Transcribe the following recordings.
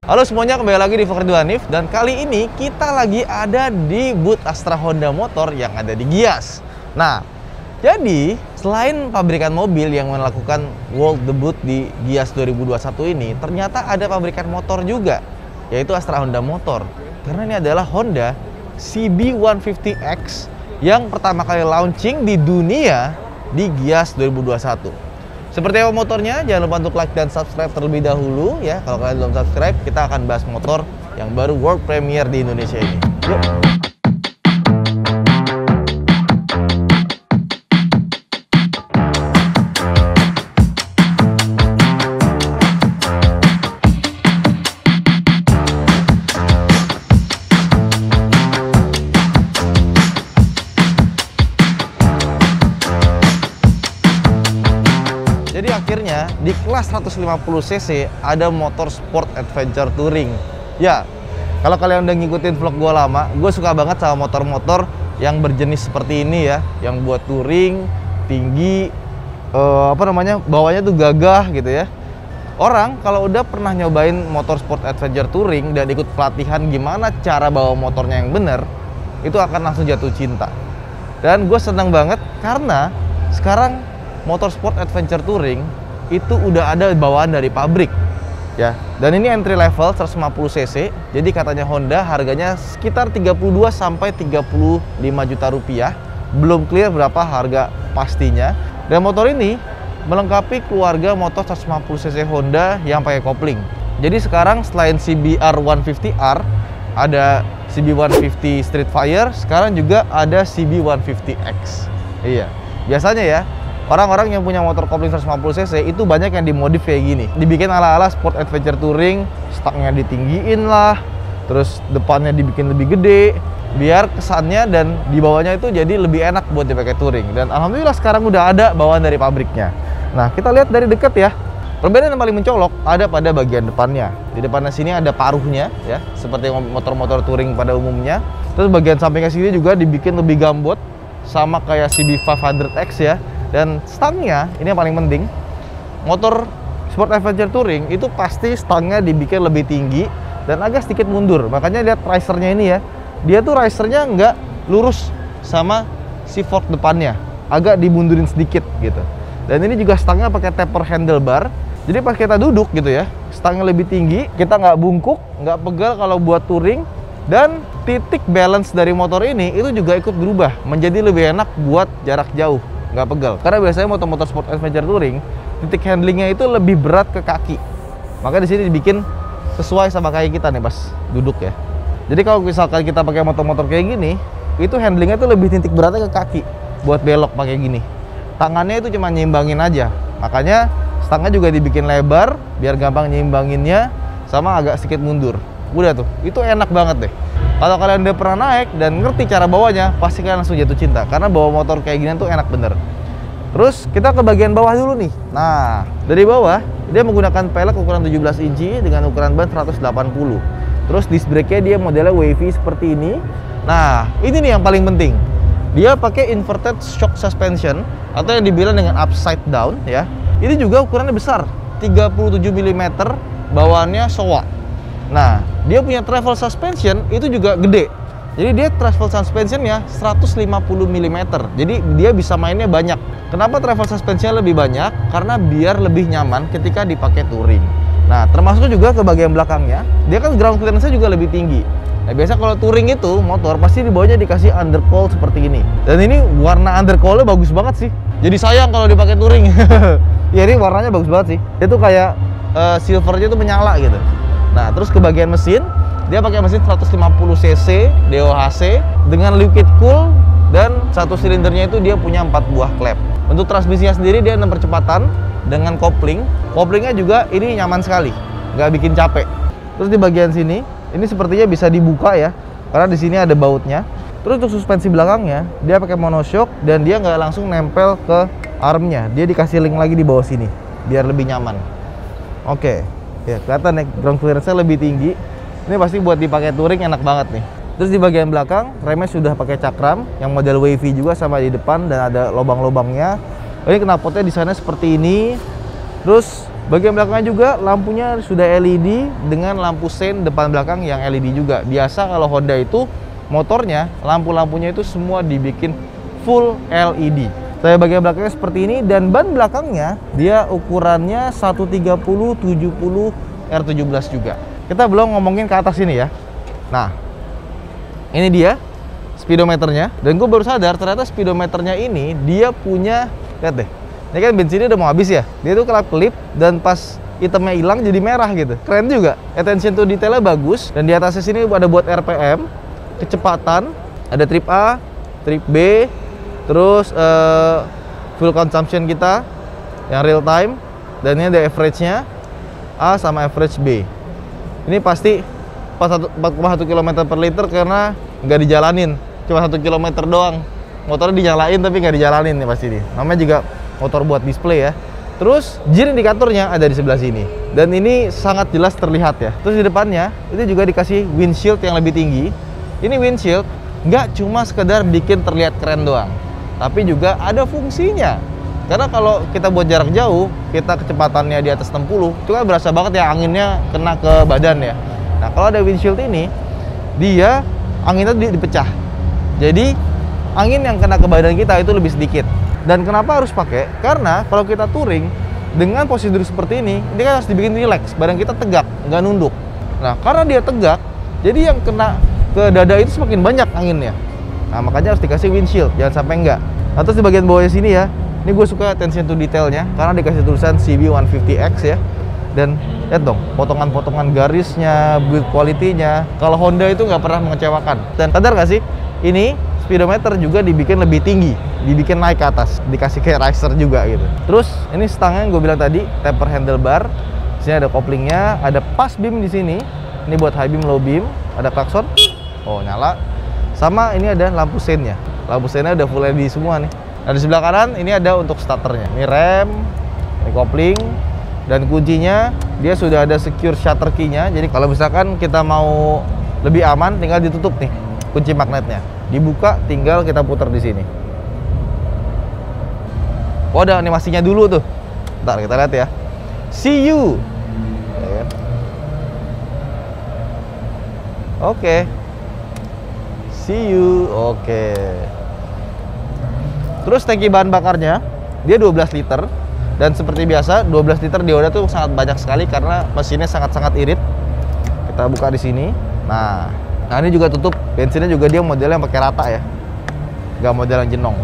Halo semuanya, kembali lagi di Vlogger Hanif. Dan kali ini kita lagi ada di booth Astra Honda Motor yang ada di Gias. Nah, jadi selain pabrikan mobil yang melakukan world debut di Gias 2021 ini, ternyata ada pabrikan motor juga, yaitu Astra Honda Motor. Karena ini adalah Honda CB150X yang pertama kali launching di dunia di Gias 2021. Seperti apa motornya? Jangan lupa untuk like dan subscribe terlebih dahulu ya. Kalau kalian belum subscribe, kita akan bahas motor yang baru world premiere di Indonesia ini. Yuk! Jadi akhirnya di kelas 150cc ada motor sport adventure touring. Ya, kalau kalian udah ngikutin vlog gue lama, gue suka banget sama motor-motor yang berjenis seperti ini ya, yang buat touring, tinggi, bawahnya tuh gagah gitu ya. Orang kalau udah pernah nyobain motor sport adventure touring dan ikut pelatihan gimana cara bawa motornya yang bener, itu akan langsung jatuh cinta. Dan gue seneng banget karena sekarang motor sport adventure touring itu udah ada bawaan dari pabrik ya. Dan ini entry level 150cc. Jadi katanya Honda harganya sekitar 32 sampai 35 juta rupiah. Belum clear berapa harga pastinya. Dan motor ini melengkapi keluarga motor 150cc Honda yang pakai kopling. Jadi sekarang selain CBR 150R, ada CB150 Streetfire, sekarang juga ada CB150X. Iya. Biasanya ya, orang-orang yang punya motor kopling 150cc itu banyak yang dimodif kayak gini. Dibikin ala-ala sport adventure touring, stangnya ditinggiin lah, terus depannya dibikin lebih gede, biar kesannya dan di bawahnya itu jadi lebih enak buat dipakai touring. Dan alhamdulillah sekarang udah ada bawaan dari pabriknya. Nah, kita lihat dari dekat ya. Perbedaan yang paling mencolok ada pada bagian depannya. Di depannya sini ada paruhnya ya, seperti motor-motor touring pada umumnya. Terus bagian sampingnya sini juga dibikin lebih gambot, sama kayak CB500X ya. Dan stangnya, ini yang paling penting, motor sport adventure touring itu pasti stangnya dibikin lebih tinggi dan agak sedikit mundur. Makanya lihat risernya ini ya, dia tuh risernya nggak lurus sama si fork depannya, agak dimundurin sedikit gitu. Dan ini juga stangnya pakai taper handlebar, jadi pas kita duduk gitu ya, stangnya lebih tinggi, kita nggak bungkuk, nggak pegal kalau buat touring. Dan titik balance dari motor ini itu juga ikut berubah menjadi lebih enak buat jarak jauh, nggak pegal. Karena biasanya motor-motor sport adventure touring titik handlingnya itu lebih berat ke kaki. Maka di sini dibikin sesuai sama kayak kita nih pas duduk ya. Jadi kalau misalkan kita pakai motor-motor kayak gini, itu handlingnya itu lebih titik beratnya ke kaki buat belok pakai gini. Tangannya itu cuma nyimbangin aja. Makanya stangnya juga dibikin lebar biar gampang nyimbanginnya, sama agak sedikit mundur. Udah tuh, itu enak banget deh. Kalau kalian udah pernah naik dan ngerti cara bawanya, pasti kalian langsung jatuh cinta. Karena bawa motor kayak gini tuh enak bener. Terus kita ke bagian bawah dulu nih. Nah, dari bawah dia menggunakan pelek ukuran 17 inci dengan ukuran ban 180. Terus disc brake-nya dia modelnya wavy seperti ini. Nah, ini nih yang paling penting. Dia pakai inverted shock suspension atau yang dibilang dengan upside down ya. Ini juga ukurannya besar, 37 mm, bawaannya Showa. Nah, dia punya travel suspension itu juga gede. Jadi dia travel suspensionnya 150 mm. Jadi dia bisa mainnya banyak. Kenapa travel suspensionnya lebih banyak? Karena biar lebih nyaman ketika dipakai touring. Nah, termasuk juga ke bagian belakangnya. Dia kan ground clearance-nya juga lebih tinggi. Nah, biasa kalau touring itu motor pasti di bawahnya dikasih undercoil seperti ini. Dan ini warna undercoil-nya bagus banget sih. Jadi sayang kalau dipakai touring. Ya, ini warnanya bagus banget sih. Itu kayak silvernya itu menyala gitu. Nah, terus ke bagian mesin, dia pakai mesin 150cc DOHC dengan liquid cool dan satu silindernya itu dia punya 4 buah klep. Untuk transmisinya sendiri dia 6 percepatan dengan kopling. Koplingnya juga ini nyaman sekali, nggak bikin capek. Terus di bagian sini, ini sepertinya bisa dibuka ya, karena di sini ada bautnya. Terus untuk suspensi belakangnya, dia pakai monoshock dan dia nggak langsung nempel ke armnya. Dia dikasih link lagi di bawah sini, biar lebih nyaman. Oke. Ya, kelihatan nih ground clearance-nya lebih tinggi. Ini pasti buat dipakai touring enak banget nih. Terus di bagian belakang remnya sudah pakai cakram yang model wavy juga sama di depan dan ada lubang-lubangnya. Ini knalpotnya di sana seperti ini. Terus Bagian belakangnya juga lampunya sudah LED dengan lampu sein depan belakang yang LED juga. Biasa kalau Honda itu motornya lampu-lampunya itu semua dibikin full LED. Saya bagian belakangnya seperti ini dan ban belakangnya dia ukurannya 130/70 R17 juga. Kita belum ngomongin ke atas ini ya. Nah, ini dia speedometernya. Dan gue baru sadar ternyata speedometernya ini dia punya, lihat deh. Ini kan bensinnya udah mau habis ya. Dia tuh kelap-kelip dan pas itemnya hilang jadi merah gitu. Keren juga. Attention to detailnya bagus. Dan di atasnya sini ada buat RPM, kecepatan, ada trip A, trip B, terus fuel consumption kita yang real time. Dan ini ada average-nya A sama average B. Ini pasti 4,1 km per liter karena nggak dijalanin, cuma 1 km doang. Motornya dinyalain tapi nggak dijalanin nih pasti nih. Namanya juga motor buat display ya. Terus gear indikatornya ada di sebelah sini dan ini sangat jelas terlihat ya. Terus di depannya itu juga dikasih windshield yang lebih tinggi. Ini windshield nggak cuma sekedar bikin terlihat keren doang, tapi juga ada fungsinya. Karena kalau kita buat jarak jauh, kita kecepatannya di atas 60, itu kan berasa banget ya anginnya kena ke badan ya. Nah, kalau ada windshield ini, dia anginnya dipecah. Jadi, angin yang kena ke badan kita itu lebih sedikit. Dan kenapa harus pakai? Karena kalau kita touring, dengan posisi duduk seperti ini kan harus dibikin rileks, badan kita tegak, nggak nunduk. Nah, karena dia tegak, jadi yang kena ke dada itu semakin banyak anginnya. Nah, makanya harus dikasih windshield, jangan sampai enggak. Nah, terus di bagian bawahnya sini ya, ini gue suka attention to detailnya, karena dikasih tulisan CB150X ya. Dan lihat dong, potongan-potongan garisnya, build quality-nya. Kalau Honda itu nggak pernah mengecewakan. Dan sadar nggak sih, ini speedometer juga dibikin lebih tinggi, dibikin naik ke atas, dikasih kayak racer juga gitu. Terus ini stangnya yang gue bilang tadi, taper handlebar. Di sini ada koplingnya, ada pass beam di sini. Ini buat high beam, low beam, ada klakson. Oh, nyala. Sama ini ada lampu seinnya. Lampu seinnya udah full LED semua nih. Nah, di sebelah kanan ini ada untuk starternya. Ini rem, ini kopling. Dan kuncinya dia sudah ada secure shutter key-nya. Jadi kalau misalkan kita mau lebih aman, tinggal ditutup nih kunci magnetnya. Dibuka, tinggal kita putar di sini. Oh, ada animasinya dulu tuh. Bentar kita lihat ya. See you. Oke. See you. Oke. Terus tangki bahan bakarnya dia 12 liter. Dan seperti biasa, 12 liter di Honda tuh sangat banyak sekali karena mesinnya sangat-sangat irit. Kita buka di sini. Nah ini juga tutup. Bensinnya juga dia modelnya yang pakai rata ya, nggak model yang jenong.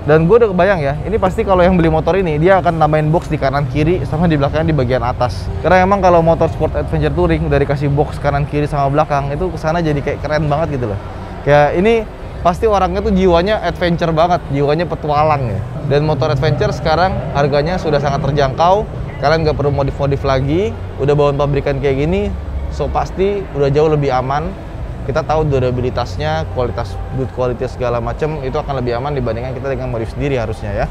Dan gue udah kebayang ya, ini pasti kalau yang beli motor ini dia akan tambahin box di kanan kiri sama di belakangnya di bagian atas. Karena emang kalau motor sport adventure touring udah dikasih box kanan kiri sama belakang, itu kesana jadi kayak keren banget gitu loh. Kayak ini pasti orangnya tuh jiwanya adventure banget, jiwanya petualang ya. Dan motor adventure sekarang harganya sudah sangat terjangkau. Kalian nggak perlu modif-modif lagi, udah bawaan pabrikan kayak gini, so pasti udah jauh lebih aman. Kita tahu durabilitasnya, kualitas build quality segala macam itu akan lebih aman dibandingkan kita dengan modif sendiri harusnya ya.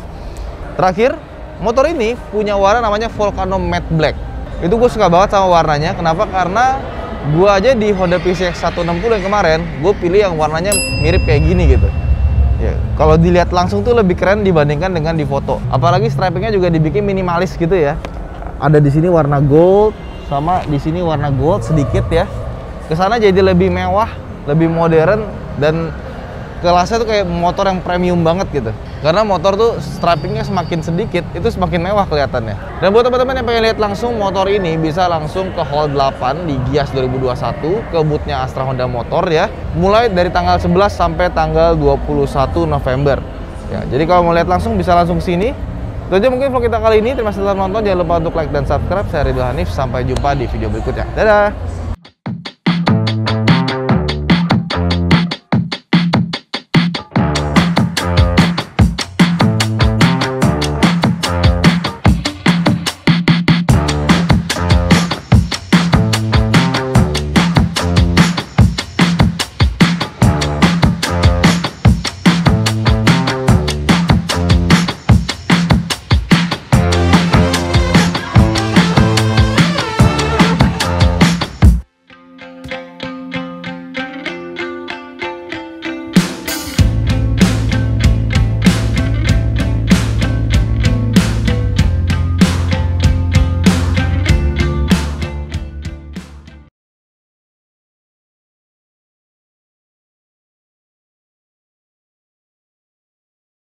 Terakhir, motor ini punya warna namanya Volcano Matte Black. Itu gue suka banget sama warnanya. Kenapa? Karena gue aja di Honda PCX 160 yang kemarin, gue pilih yang warnanya mirip kayak gini gitu. Ya, kalau dilihat langsung tuh lebih keren dibandingkan dengan di foto. Apalagi stripingnya juga dibikin minimalis gitu ya. Ada di sini warna gold, sama di sini warna gold sedikit ya. Kesana jadi lebih mewah, lebih modern, dan kelasnya tuh kayak motor yang premium banget gitu. Karena motor tuh stripingnya semakin sedikit, itu semakin mewah kelihatannya. Dan buat teman-teman yang pengen lihat langsung motor ini, bisa langsung ke Hall 8 di Gias 2021 ke boothnya Astra Honda Motor ya. Mulai dari tanggal 11 sampai tanggal 21 November. Ya, jadi kalau mau lihat langsung bisa langsung sini. Itu aja mungkin vlog kita kali ini. Terima kasih telah menonton. Jangan lupa untuk like dan subscribe. Saya Ridwan Hanif. Sampai jumpa di video berikutnya. Dadah.